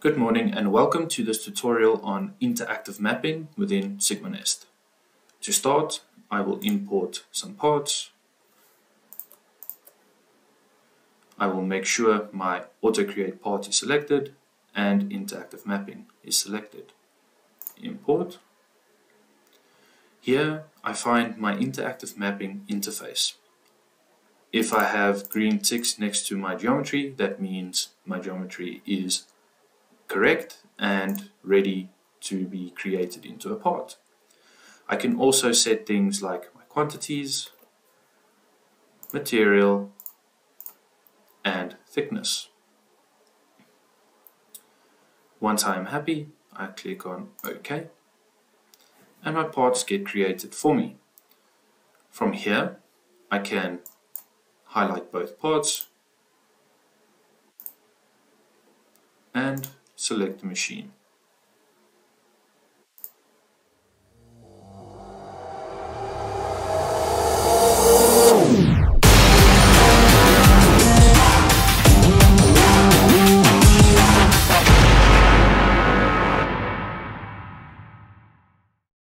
Good morning and welcome to this tutorial on interactive mapping within SigmaNEST. To start, I will import some parts. I will make sure my auto create part is selected and interactive mapping is selected. Import. Here I find my interactive mapping interface. If I have green ticks next to my geometry, that means my geometry is correct and ready to be created into a part. I can also set things like my quantities, material, and thickness. Once I am happy, I click on OK, and my parts get created for me. From here, I can highlight both parts and select the machine.